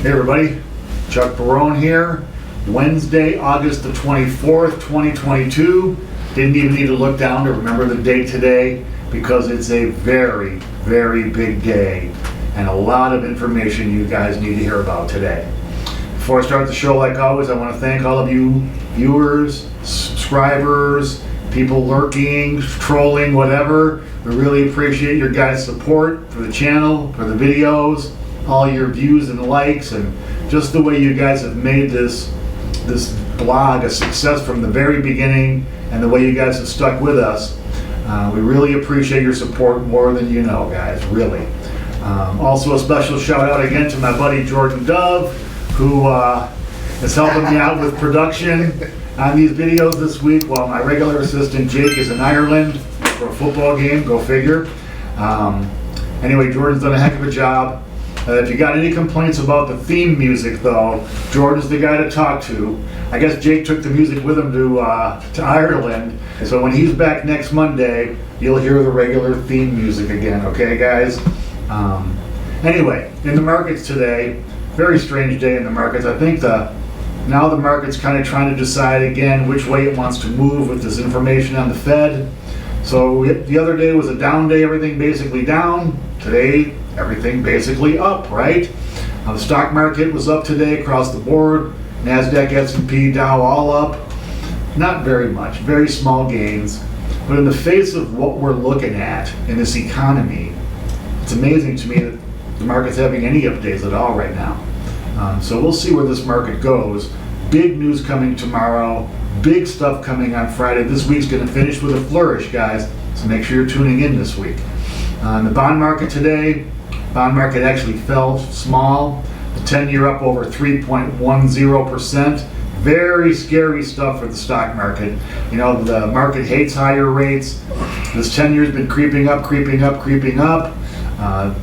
Hey everybody, Chuck Barone here. Wednesday, August the 24th, 2022. Didn't even need to look down to remember the date today because it's a very, very big day and a lot of information you guys need to hear about today. Before I start the show, like always, I want to thank all of you viewers, subscribers, people lurking, trolling, whatever. We really appreciate your guys' support for the channel, for the videos, all your views and likes, and just the way you guys have made this blog a success from the very beginning, and the way you guys have stuck with us. We really appreciate your support more than you know, guys, really. Also a special shout out again to my buddy Jordan Dove, who is helping me out with production on these videos this week while my regular assistant Jake is in Ireland for a football game, go figure. Anyway, Jordan's done a heck of a job. If you got any complaints about the theme music, though, Jordan's the guy to talk to. I guess Jake took the music with him to Ireland, so when he's back next Monday, you'll hear the regular theme music again, okay, guys? Anyway, in the markets today, very strange day in the markets. I think now the market's kind of trying to decide again which way it wants to move with this information on the Fed. So the other day was a down day, everything basically down. Today, everything basically up, right? The stock market was up today across the board. NASDAQ, S&P, Dow all up. Not very much, very small gains. But in the face of what we're looking at in this economy, it's amazing to me that the market's having any up days at all right now. So we'll see where this market goes. Big news coming tomorrow. Big stuff coming on Friday. This week's going to finish with a flourish, guys. So make sure you're tuning in this week. The bond market today, bond market actually fell small. The 10-year up over 3.10%. Very scary stuff for the stock market. You know, the market hates higher rates. This 10-year's been creeping up, creeping up, creeping up.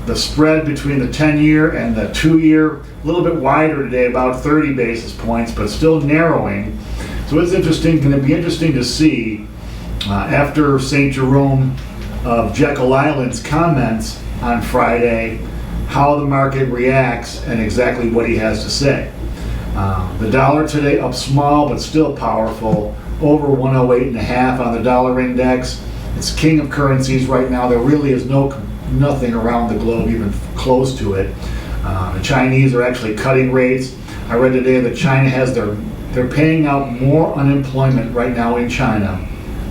The spread between the 10-year and the 2-year, a little bit wider today, about 30 basis points, but still narrowing. So it's interesting, going to be interesting to see after St. Jerome of Jekyll Island's comments on Friday, how the market reacts and exactly what he has to say. The dollar today up small but still powerful, over 108.5 on the dollar index. It's king of currencies right now. There really is nothing around the globe even close to it. The Chinese are actually cutting rates. I read today that China has they're paying out more unemployment right now in China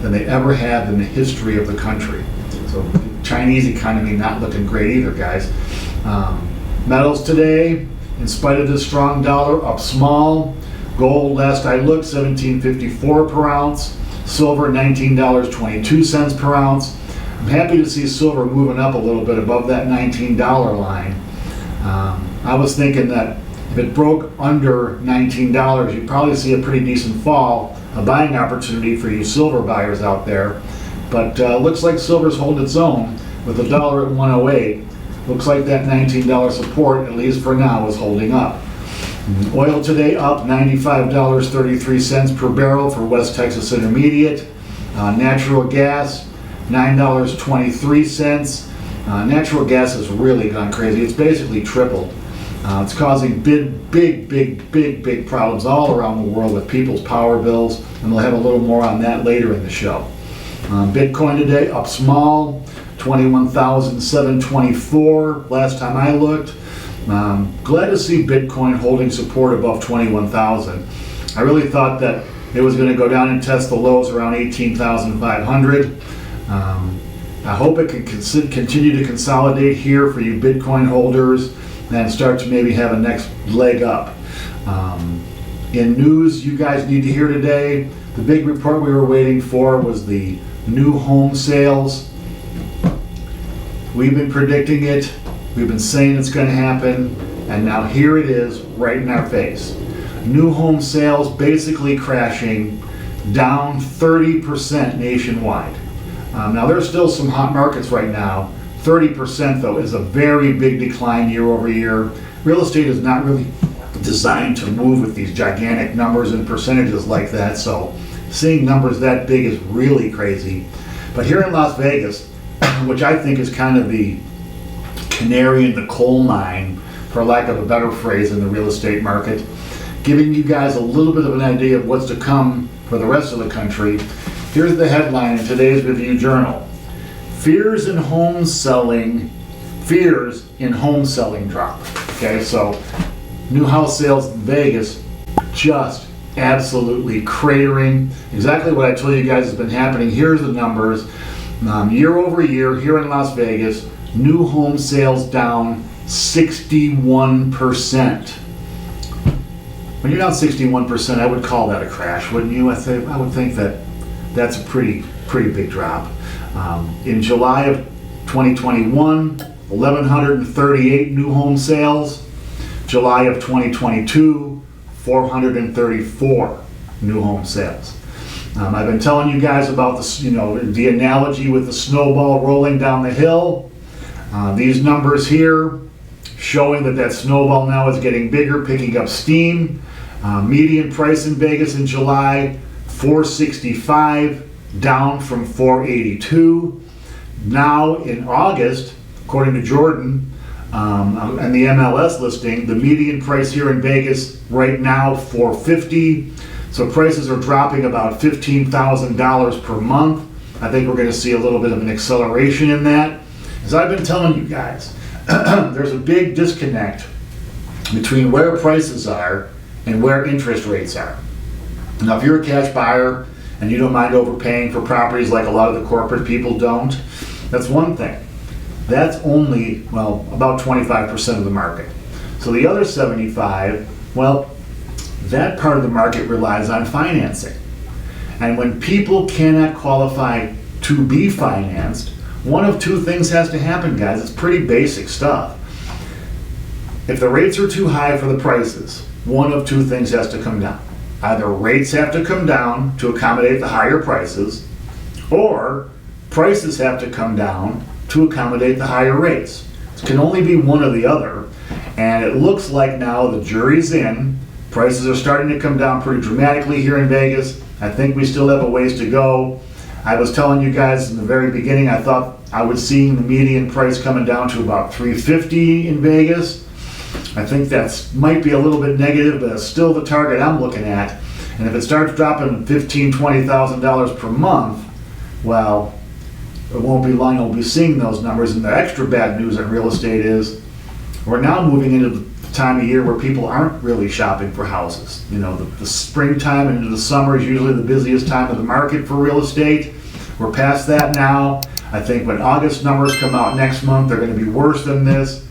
than they ever have in the history of the country. So the Chinese economy not looking great either, guys. Metals today, in spite of the strong dollar, up small. Gold, last I looked, $17.54 per ounce. Silver, $19.22 per ounce. I'm happy to see silver moving up a little bit above that $19 line. I was thinking that if it broke under $19, you'd probably see a pretty decent fall, a buying opportunity for you silver buyers out there. But looks like silver's holding its own with the dollar at 108. Looks like that $19 support, at least for now, is holding up. Oil today up $95.33 per barrel for West Texas Intermediate. Natural gas, $9.23. Natural gas has really gone crazy. It's basically tripled. It's causing big problems all around the world with people's power bills, and we'll have a little more on that later in the show. Bitcoin today up small, 21,724 last time I looked. Glad to see Bitcoin holding support above 21,000. I really thought that it was going to go down and test the lows around 18,500. I hope it can continue to consolidate here for you Bitcoin holders and start to maybe have a next leg up. In news you guys need to hear today, the big report we were waiting for was the new home sales. We've been predicting it, we've been saying it's going to happen, and now here it is right in our face. New home sales basically crashing, down 30% nationwide. Now there's still some hot markets right now. 30% though is a very big decline year over year. Real estate is not really designed to move with these gigantic numbers and percentages like that, so seeing numbers that big is really crazy. But here in Las Vegas, which I think is kind of the canary in the coal mine for lack of a better phrase, in the real estate market, giving you guys a little bit of an idea of what's to come for the rest of the country. Here's the headline in today's Review Journal. Fears in home selling drop. Okay, so new house sales in Vegas just absolutely cratering. Exactly what I told you guys has been happening. Here's the numbers. Year over year here in Las Vegas, new home sales down 61%. When you're down 61%, I would call that a crash, wouldn't you? I would think that that's a pretty big drop. In July of 2021, 1,138 new home sales. July of 2022, 434 new home sales. I've been telling you guys about the analogy with the snowball rolling down the hill. These numbers here showing that snowball now is getting bigger, picking up steam. Median price in Vegas in July, $465, down from $482. Now in August, according to Jordan, and the MLS listing, the median price here in Vegas right now, $450. So prices are dropping about $15,000 per month. I think we're going to see a little bit of an acceleration in that. As I've been telling you guys, there's a big disconnect between where prices are and where interest rates are. Now, if you're a cash buyer and you don't mind overpaying for properties like a lot of the corporate people don't, that's one thing. That's only, about 25% of the market. So the other 75, that part of the market relies on financing. And when people cannot qualify to be financed, one of two things has to happen, guys. It's pretty basic stuff. If the rates are too high for the prices, one of two things has to come down. Either rates have to come down to accommodate the higher prices, or prices have to come down to accommodate the higher rates. It can only be one or the other. And it looks like now the jury's in. Prices are starting to come down pretty dramatically here in Vegas. I think we still have a ways to go. I was telling you guys in the very beginning, I thought I was seeing the median price coming down to about $350 in Vegas. I think that might be a little bit negative, but it's still the target I'm looking at. And if it starts dropping $15,000, $20,000 per month, it won't be long we'll be seeing those numbers. And the extra bad news in real estate is we're now moving into the time of year where people aren't really shopping for houses. The springtime and into the summer is usually the busiest time of the market for real estate. We're past that now. I think when August numbers come out next month, they're going to be worse than this.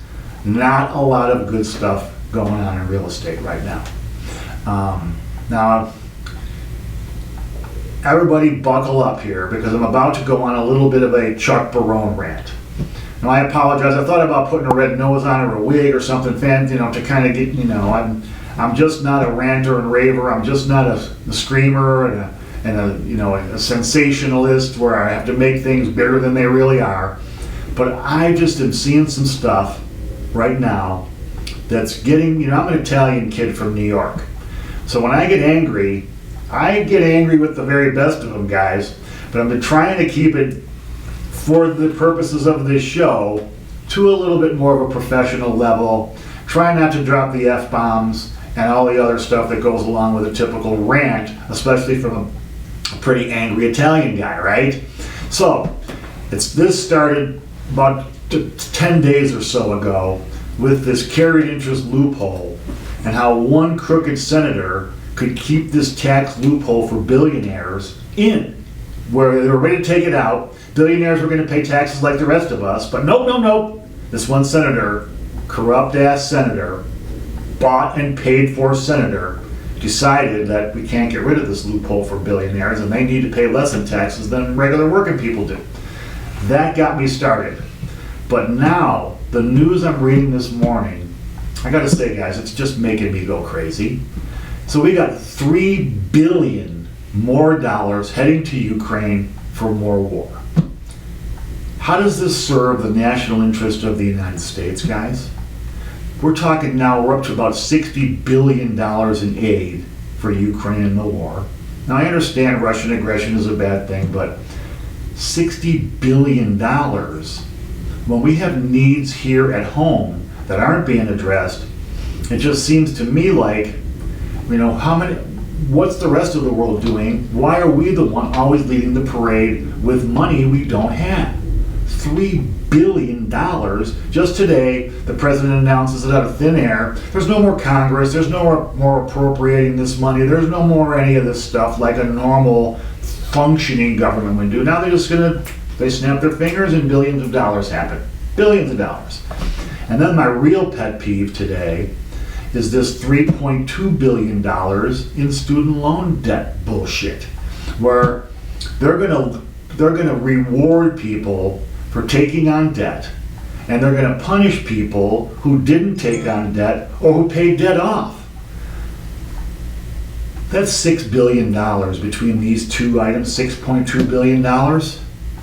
Not a lot of good stuff going on in real estate right now. Now, everybody buckle up here because I'm about to go on a little bit of a Chuck Barone rant. Now, I apologize. I thought about putting a red nose on or a wig or something fancy, to kind of get, I'm just not a ranter and raver. I'm just not a screamer and a sensationalist where I have to make things bigger than they really are. But I just am seeing some stuff right now that's getting, I'm an Italian kid from New York. So when I get angry with the very best of them, guys, but I've been trying to keep it, for the purposes of this show, to a little bit more of a professional level. Try not to drop the F-bombs and all the other stuff that goes along with a typical rant, especially from a pretty angry Italian guy, right? So, this started about 10 days or so ago with this carried interest loophole and how one crooked senator could keep this tax loophole for billionaires in, where they were ready to take it out. Billionaires were going to pay taxes like the rest of us, but nope. This one senator, corrupt-ass senator, bought and paid for senator, decided that we can't get rid of this loophole for billionaires and they need to pay less in taxes than regular working people do. That got me started. But now, the news I'm reading this morning, I gotta say, guys, it's just making me go crazy. So we got $3 billion more dollars heading to Ukraine for more war. How does this serve the national interest of the United States, guys? We're talking now, we're up to about $60 billion in aid for Ukraine in the war. Now, I understand Russian aggression is a bad thing, but $60 billion when we have needs here at home that aren't being addressed. It just seems to me like, what's the rest of the world doing? Why are we the one always leading the parade with money we don't have? $3 billion. Just today, the president announces it out of thin air. There's no more Congress. There's no more appropriating this money. There's no more any of this stuff like a normal functioning government would do. Now they snap their fingers and billions of dollars happen. Billions of dollars. And then my real pet peeve today is this $3.2 billion in student loan debt bullshit, where they're gonna reward people for taking on debt, and they're gonna punish people who didn't take on debt or who paid debt off. That's $6 billion between these two items, $6.2 billion.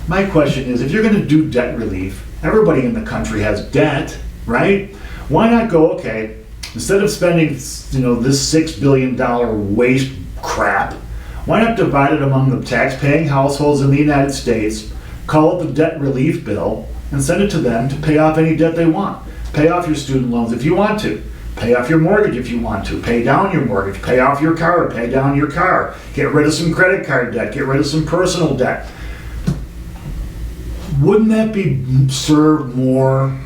My question is, if you're gonna do debt relief, everybody in the country has debt, right? Why not go, okay, instead of spending, this $6 billion waste crap, why not divide it among the tax-paying households in the United States, call it the debt relief bill, and send it to them to pay off any debt they want. Pay off your student loans if you want to. Pay off your mortgage if you want to. Pay down your mortgage. Pay off your car. Pay down your car. Get rid of some credit card debt. Get rid of some personal debt. Wouldn't that serve more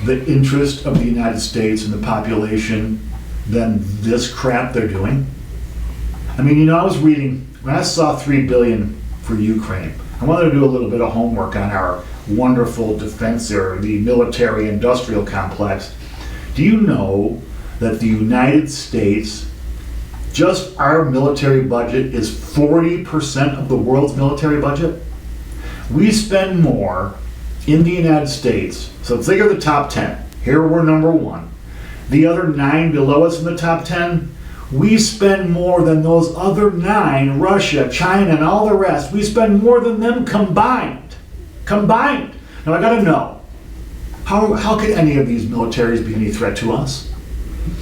the interest of the United States and the population than this crap they're doing? I was reading, when I saw $3 billion for Ukraine, I wanted to do a little bit of homework on our wonderful defense area, the military-industrial complex. Do you know that the United States, just our military budget is 40% of the world's military budget? We spend more in the United States, so think of the top 10. Here we're number 1. The other 9 below us in the top 10, we spend more than those other 9, Russia, China, and all the rest. We spend more than them combined. Combined. Now I gotta know, how could any of these militaries be any threat to us?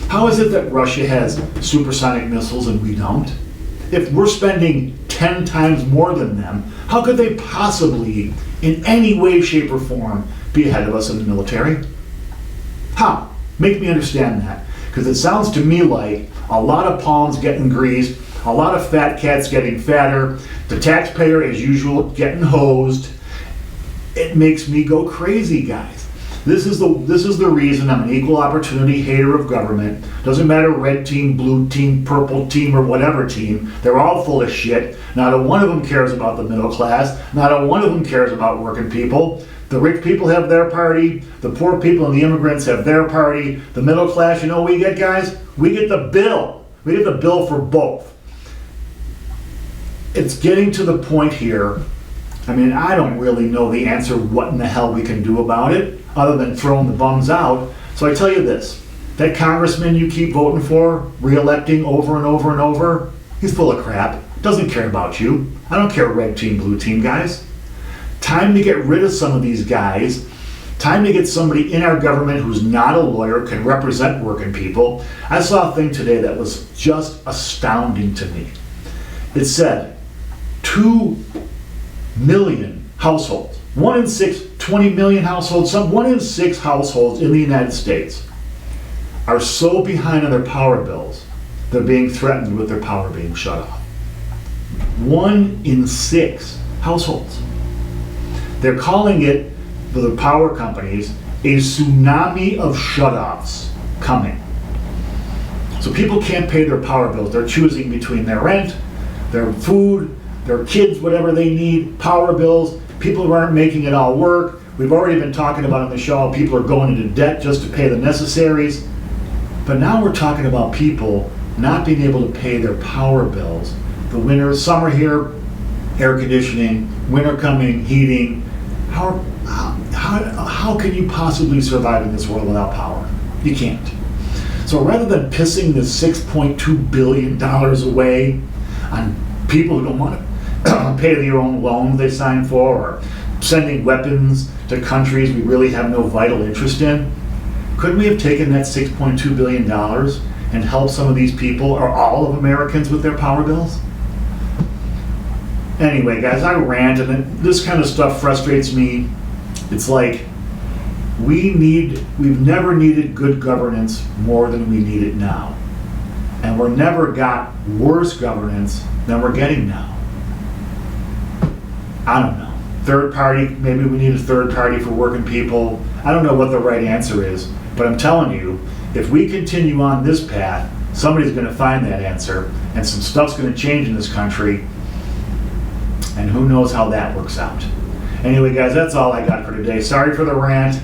How is it that Russia has supersonic missiles and we don't? If we're spending 10 times more than them, how could they possibly, in any way, shape, or form, be ahead of us in the military? How? Make me understand that. Because it sounds to me like a lot of palms getting greased, a lot of fat cats getting fatter, the taxpayer, as usual, getting hosed. It makes me go crazy, guys. This is the reason I'm an equal opportunity hater of government. Doesn't matter red team, blue team, purple team, or whatever team. They're all full of shit. Not a one of them cares about the middle class. Not a one of them cares about working people. The rich people have their party. The poor people and the immigrants have their party. The middle class, you know what we get, guys? We get the bill. We get the bill for both. It's getting to the point here. I don't really know the answer what in the hell we can do about it, other than throwing the bums out. So I tell you this, that congressman you keep voting for, re-electing over and over and over, he's full of crap. Doesn't care about you. I don't care red team, blue team, guys. Time to get rid of some of these guys. Time to get somebody in our government who's not a lawyer, can represent working people. I saw a thing today that was just astounding to me. It said 2 million households, 1 in 6, 20 million households, 1 in 6 households in the United States are so behind on their power bills, they're being threatened with their power being shut off. 1 in 6 households. They're calling it, for the power companies, a tsunami of shutoffs coming. So people can't pay their power bills. They're choosing between their rent, their food, their kids, whatever they need, power bills. People who aren't making it all work. We've already been talking about on the show, people are going into debt just to pay the necessaries. But now we're talking about people not being able to pay their power bills. The winter, summer here, air conditioning, winter coming, heating. How can you possibly survive in this world without power? You can't. So rather than pissing this $6.2 billion away on people who don't want to pay their own loans they signed for, or sending weapons to countries we really have no vital interest in, couldn't we have taken that $6.2 billion and helped some of these people, or all of Americans, with their power bills? Anyway, guys, I rant, and this kind of stuff frustrates me. It's like, we've never needed good governance more than we need it now. And we're never got worse governance than we're getting now. I don't know. Third party, maybe we need a third party for working people. I don't know what the right answer is, but I'm telling you, if we continue on this path, somebody's going to find that answer, and some stuff's going to change in this country, and who knows how that works out. Anyway, guys, that's all I got for today. Sorry for the rant.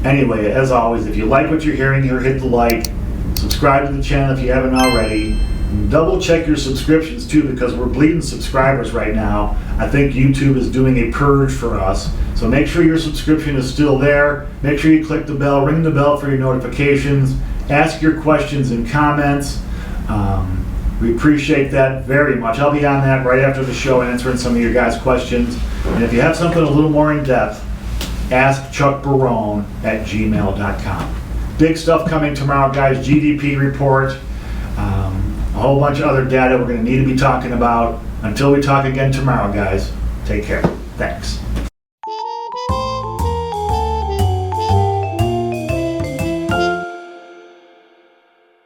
Anyway, as always, if you like what you're hearing here, hit the like, subscribe to the channel if you haven't already, and double check your subscriptions too, because we're bleeding subscribers right now. I think YouTube is doing a purge for us, so make sure your subscription is still there. Make sure you click the bell, ring the bell for your notifications, ask your questions and comments. We appreciate that very much. I'll be on that right after the show answering some of your guys' questions. And if you have something a little more in depth, ask chuckbarone@gmail.com. Big stuff coming tomorrow, guys. GDP report, a whole bunch of other data we're going to need to be talking about. Until we talk again tomorrow, guys, take care. Thanks.